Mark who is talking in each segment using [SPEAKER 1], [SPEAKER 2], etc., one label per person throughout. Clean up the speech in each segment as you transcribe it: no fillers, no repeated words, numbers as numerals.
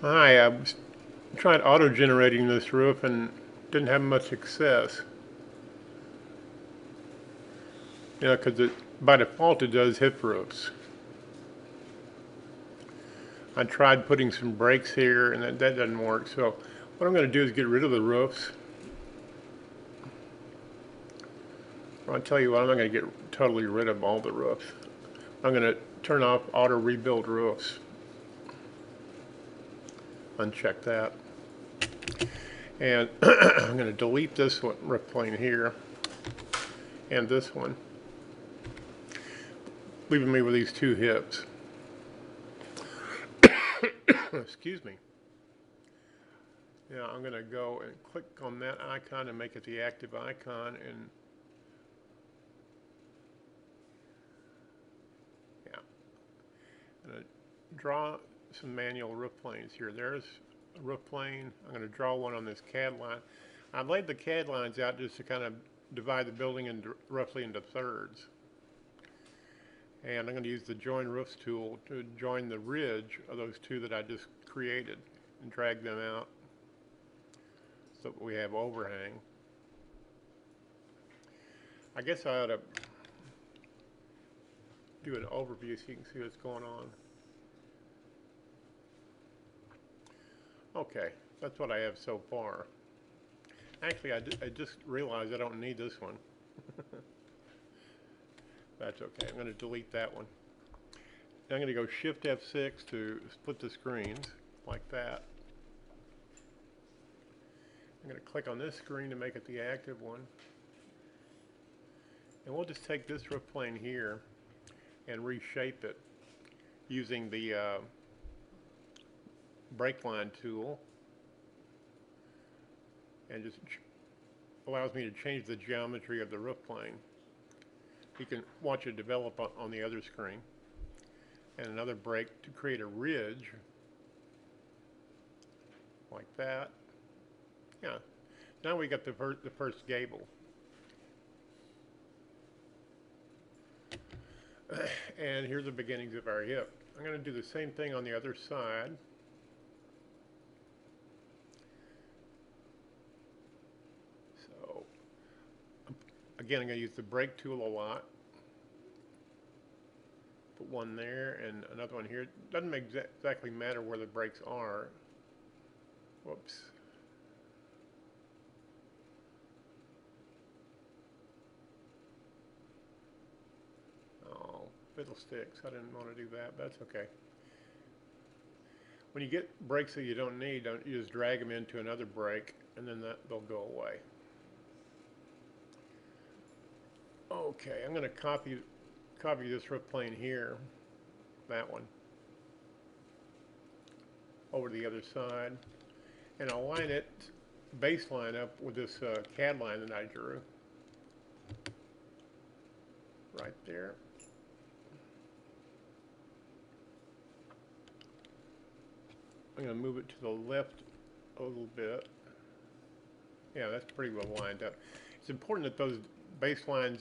[SPEAKER 1] Hi, I was trying auto-generating this roof and didn't have much success. You know, because by default it does hip roofs. I tried putting some brakes here and that doesn't work. So what I'm going to do is get rid of the roofs. I'll tell you what, I'm not going to get totally rid of all the roofs. I'm going to turn off auto rebuild roofs. Uncheck that. And I'm going to delete this one, roof plane here and this one, leaving me with these two hips. Excuse me. Yeah, I'm going to go and click on that icon and make it the active icon. And yeah, I'm going to draw some manual roof planes here. There's a roof plane. I'm going to draw one on this CAD line. I laid the CAD lines out just to kind of divide the building roughly into thirds. And I'm going to use the join roofs tool to join the ridge of those two that I just created and drag them out so that we have overhang. I guess I ought to do an overview so you can see what's going on. Okay, that's what I have so far. Actually, I just realized I don't need this one. That's okay. I'm going to delete that one. Now I'm going to go Shift F6 to split the screens like that. I'm going to click on this screen to make it the active one. And we'll just take this roof plane here and reshape it using the brake line tool, and just allows me to change the geometry of the roof plane. You can watch it develop on the other screen. And another brake to create a ridge like that. Yeah. Now we got the first gable. And here's the beginnings of our hip. I'm going to do the same thing on the other side. So again, I'm going to use the brake tool a lot. Put one there and another one here. It doesn't exactly matter where the brakes are. Whoops. Oh, fiddlesticks. I didn't want to do that, but that's okay. When you get brakes that you don't need, you just drag them into another brake, and then they'll go away. Okay, I'm going to copy this roof plane here, that one, over to the other side, and I'll line it, baseline up with this CAD line that I drew, right there. I'm going to move it to the left a little bit. Yeah, that's pretty well lined up. It's important that those baselines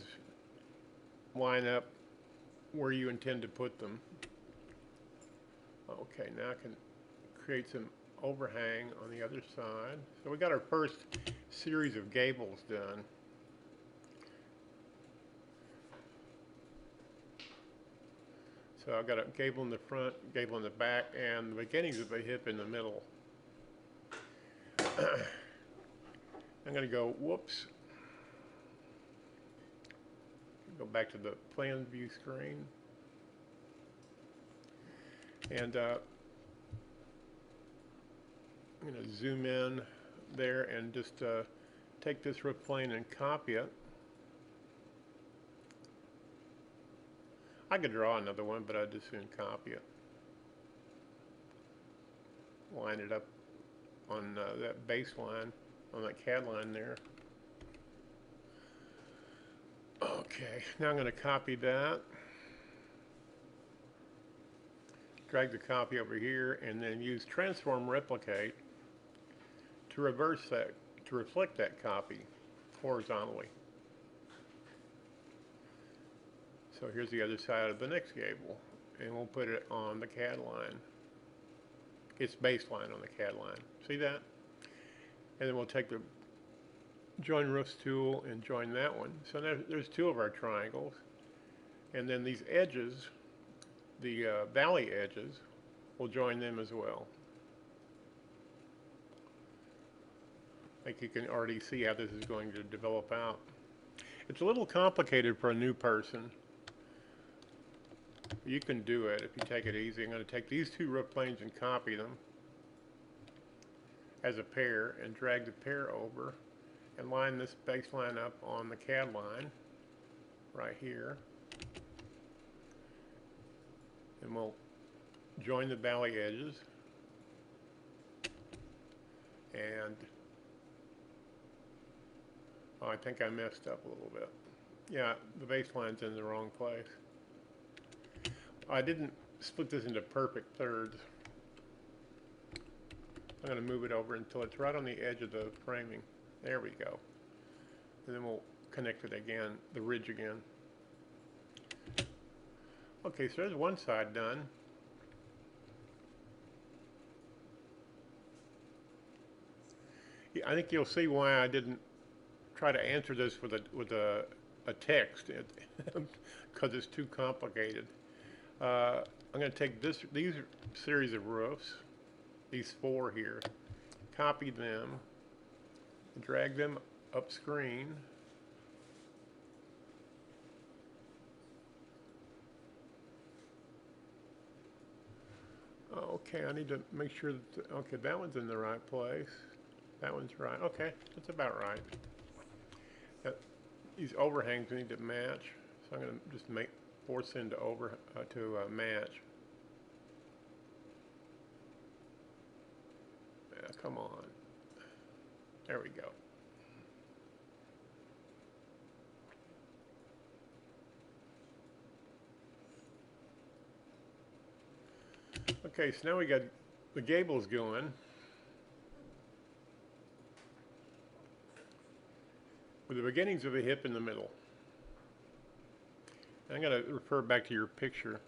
[SPEAKER 1] line up where you intend to put them. Okay, now I can create some overhang on the other side. So we got our first series of gables done. So I've got a gable in the front, gable in the back, and the beginnings of a hip in the middle. I'm going to go, whoops, go back to the plan view screen. And I'm going to zoom in there and just take this roof plane and copy it. I could draw another one, but I'd just soon copy it. Line it up on that baseline, on that CAD line there. Okay, now I'm going to copy that. Drag the copy over here and then use transform replicate to reverse that, to reflect that copy horizontally. So here's the other side of the next gable, and we'll put it on the CAD line. its baseline on the CAD line. See that? And then we'll take the join roofs tool and join that one. So there's two of our triangles. And then these edges, the valley edges, we'll join them as well. I think you can already see how this is going to develop out. It's a little complicated for a new person. You can do it if you take it easy. I'm going to take these two roof planes and copy them as a pair and drag the pair over and line this baseline up on the CAD line right here. And we'll join the valley edges and oh, I think I messed up a little bit. Yeah, the baseline's in the wrong place. I didn't split this into perfect thirds. I'm going to move it over until it's right on the edge of the framing. There we go. And then we'll connect it again, the ridge again. Okay, so there's one side done. Yeah, I think you'll see why I didn't try to answer this with a text, because it's too complicated. I'm going to take these series of roofs, these four here, copy them, drag them up screen. Okay, I need to make sure that, okay, that one's in the right place. That one's right. Okay, that's about right. These overhangs need to match, so I'm going to just force them to match. Yeah, come on. There we go. Okay, so now we got the gables going. With the beginnings of a hip in the middle. I'm going to refer back to your picture.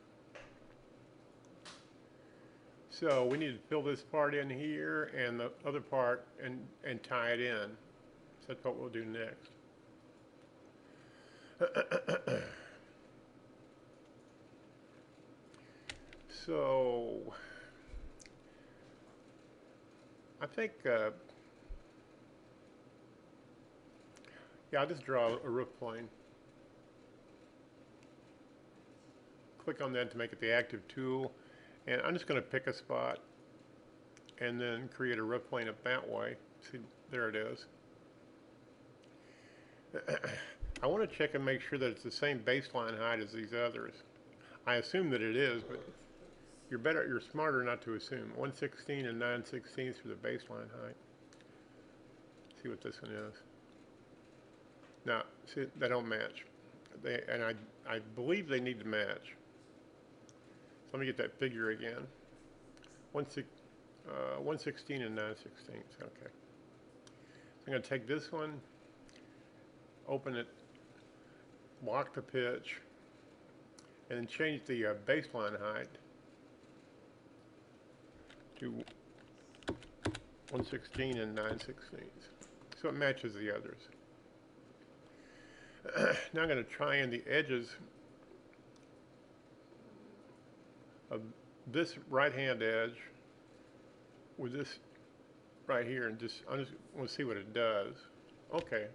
[SPEAKER 1] So we need to fill this part in here and the other part and tie it in. So that's what we'll do next. So I think yeah, I'll just draw a roof plane. Click on that to make it the active tool. And I'm just going to pick a spot and then create a roof plane up that way. See, there it is. I want to check and make sure that it's the same baseline height as these others. I assume that it is, but you're smarter not to assume. 1/16 and 9/16 for the baseline height. See what this one is. Now, see, they don't match. I believe they need to match. So let me get that figure again. 1/16 and 9/16. Okay. So I'm going to take this one, open it, lock the pitch, and then change the baseline height to 1/16 and 9/16. So it matches the others. Now I'm going to try in the edges of this right-hand edge with this right here, and I just want to see what it does. Okay,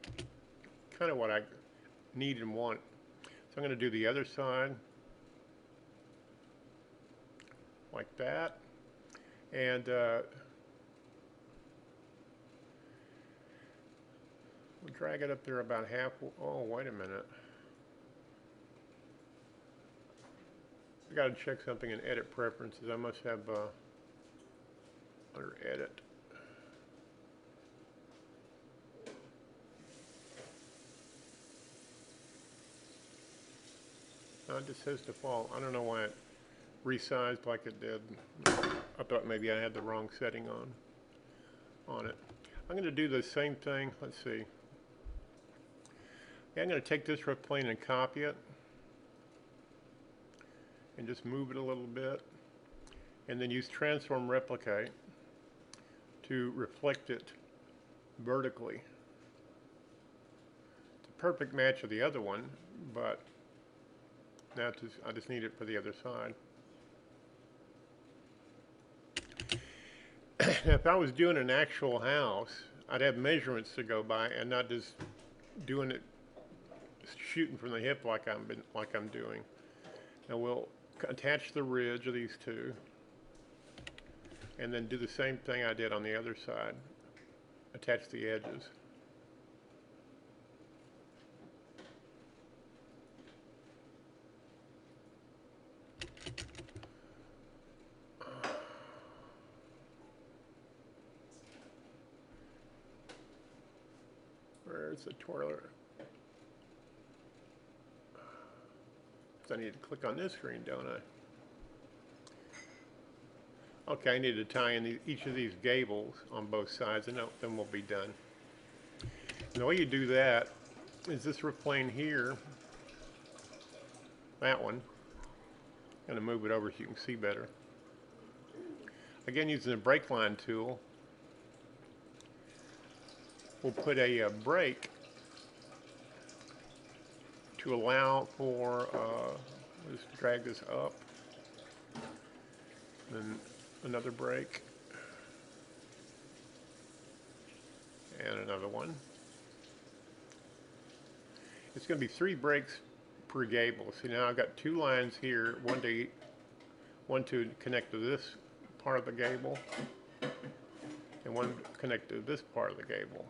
[SPEAKER 1] kind of what I need and want. So I'm going to do the other side like that, and we'll drag it up there about half. Oh, wait a minute. I got to check something in edit preferences. I must have under edit. No, it just says default. I don't know why it resized like it did. I thought maybe I had the wrong setting on it. I'm going to do the same thing. Let's see. Yeah, I'm going to take this roof plane and copy it and just move it a little bit, and then use transform replicate to reflect it vertically. It's a perfect match of the other one, but now I just need it for the other side. Now, if I was doing an actual house, I'd have measurements to go by and not just doing it, shooting from the hip like I'm doing. Now we'll attach the ridge of these two, and then do the same thing I did on the other side. Attach the edges. Where's the twirler? I need to click on this screen, don't I? Okay, I need to tie in each of these gables on both sides, and then we'll be done. And the way you do that is this roof plane here, that one. I'm going to move it over so you can see better. Again, using the brake line tool, we'll put a brake to allow for, let's drag this up, then another brake, and another one. It's going to be 3 brakes per gable. See, now I've got 2 lines here, one to connect to this part of the gable, and one to connect to this part of the gable.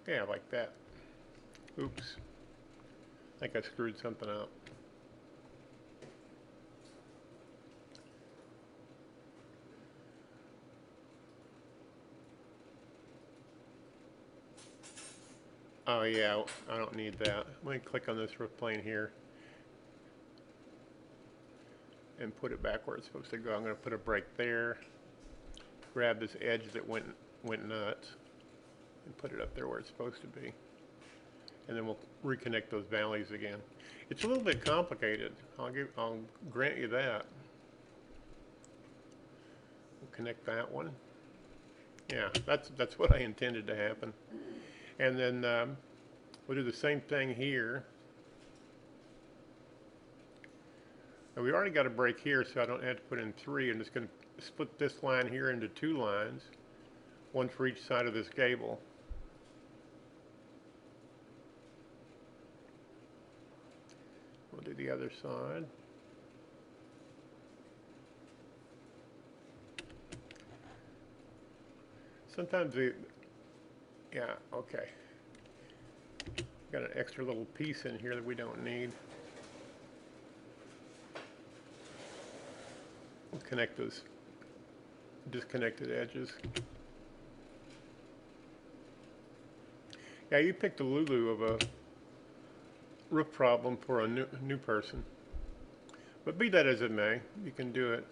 [SPEAKER 1] Yeah, like that. Oops. I think I screwed something up. Oh yeah, I don't need that. Let me click on this roof plane here and put it back where it's supposed to go. I'm going to put a brake there, grab this edge that went nuts, and put it up there where it's supposed to be. And then we'll reconnect those valleys again. It's a little bit complicated. I'll grant you that. We'll connect that one. Yeah, that's what I intended to happen. And then we'll do the same thing here. Now we already got a break here, so I don't have to put in 3. I'm just going to split this line here into 2 lines, one for each side of this gable. We'll do the other side. Sometimes yeah, okay. Got an extra little piece in here that we don't need. We'll connect those disconnected edges. Yeah, you picked a Lulu of a roof problem for a new person. But be that as it may, you can do it.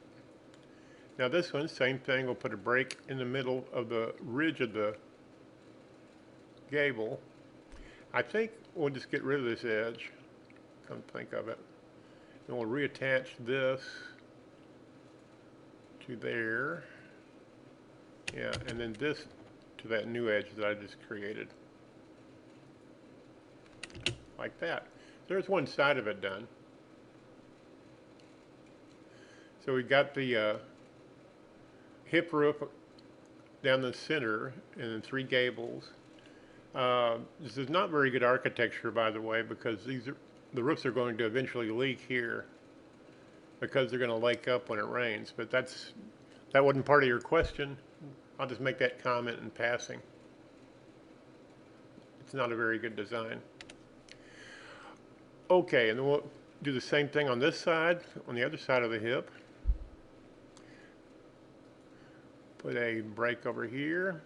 [SPEAKER 1] Now this one, same thing, we'll put a break in the middle of the ridge of the gable. I think we'll just get rid of this edge, come to think of it. And we'll reattach this to there. Yeah, and then this to that new edge that I just created. Like that. There's one side of it done. So we got the hip roof down the center and then 3 gables. This is not very good architecture, by the way, because the roofs are going to eventually leak here because they're going to lake up when it rains. But that wasn't part of your question. I'll just make that comment in passing. It's not a very good design. Okay, and then we'll do the same thing on this side, on the other side of the hip. Put a break over here.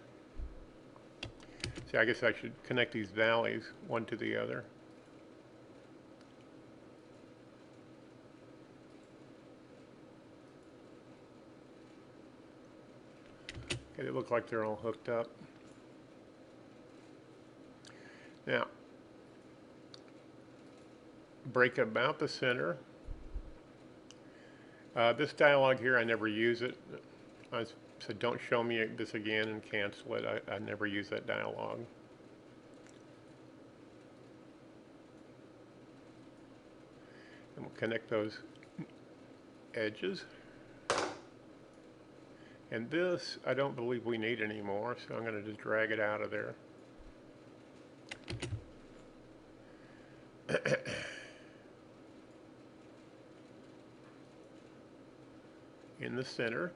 [SPEAKER 1] See, I guess I should connect these valleys one to the other. Okay, they look like they're all hooked up. Now, break about the center. This dialog here, I never use it. I said don't show me this again and cancel it. I never use that dialog. And we'll connect those edges. And this, I don't believe we need anymore, so I'm going to just drag it out of there. In the center,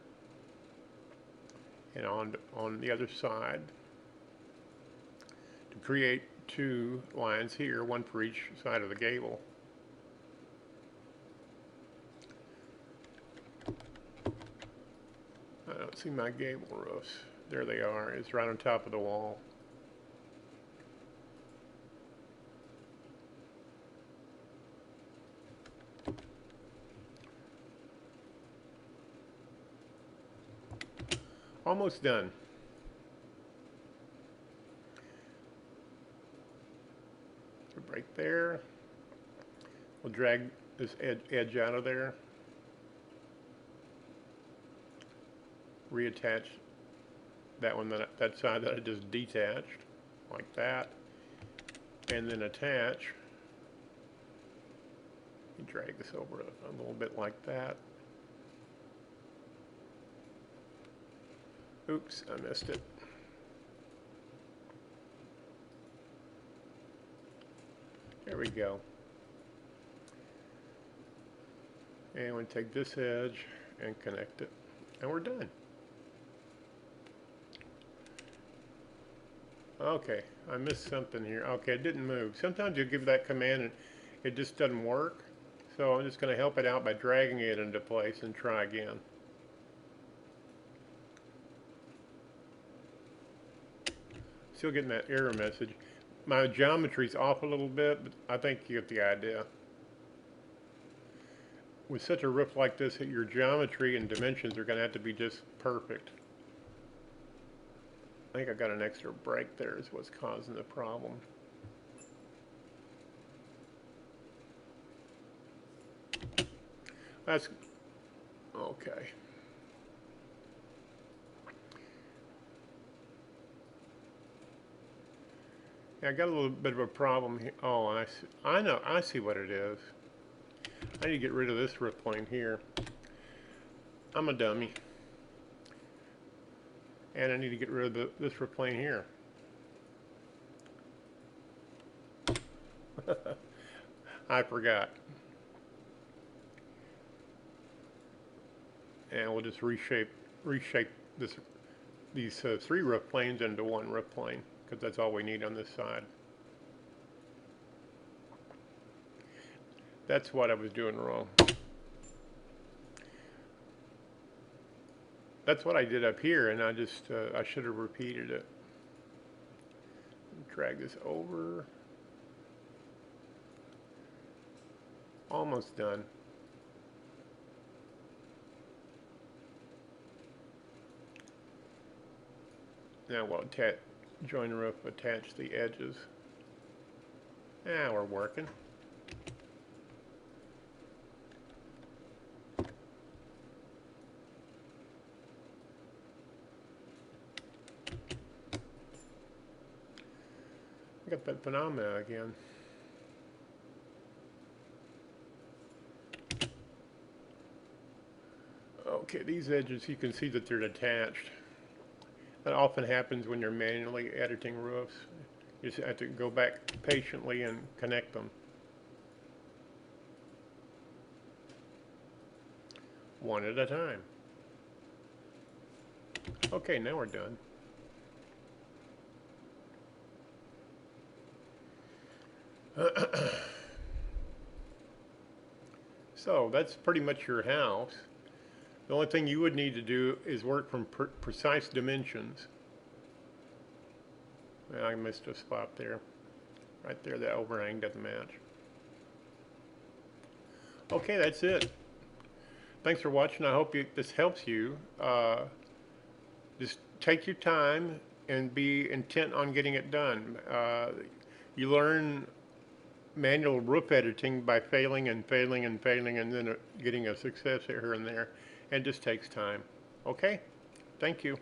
[SPEAKER 1] and on the other side, to create two lines here, one for each side of the gable. I don't see my gable roofs. There they are. It's right on top of the wall. Almost done. Right there. We'll drag this edge out of there. Reattach that one, that side that I just detached, like that, and then attach. Drag this over a little bit like that. Oops, I missed it. There we go. And we take this edge and connect it, and we're done. Okay, I missed something here. Okay, it didn't move. Sometimes you give that command and it just doesn't work. So I'm just going to help it out by dragging it into place and try again. Still getting that error message. My geometry's off a little bit, but I think you get the idea. With such a roof like this, your geometry and dimensions are going to have to be just perfect. I think I got an extra break there is what's causing the problem. That's okay. Yeah, I got a little bit of a problem here. Oh, I know, I see what it is. I need to get rid of this roof plane here. I'm a dummy. And I need to get rid of this roof plane here. I forgot. And we'll just reshape these three roof planes into one roof plane, because that's all we need on this side. That's what I was doing wrong. That's what I did up here, and I just I should have repeated it. Drag this over. Almost done. Now we'll join the roof, attach the edges. Now we're working. Got that phenomena again. Okay, these edges, you can see that they're attached. That often happens when you're manually editing roofs. You just have to go back patiently and connect them. One at a time. Okay, now we're done. So that's pretty much your house. The only thing you would need to do is work from precise dimensions. I missed a spot there. Right there, that overhang doesn't match. Okay, that's it. Thanks for watching. I hope this helps you. Just take your time and be intent on getting it done. You learn manual roof editing by failing and failing and failing and then getting a success here and there. And it just takes time. Okay? Thank you.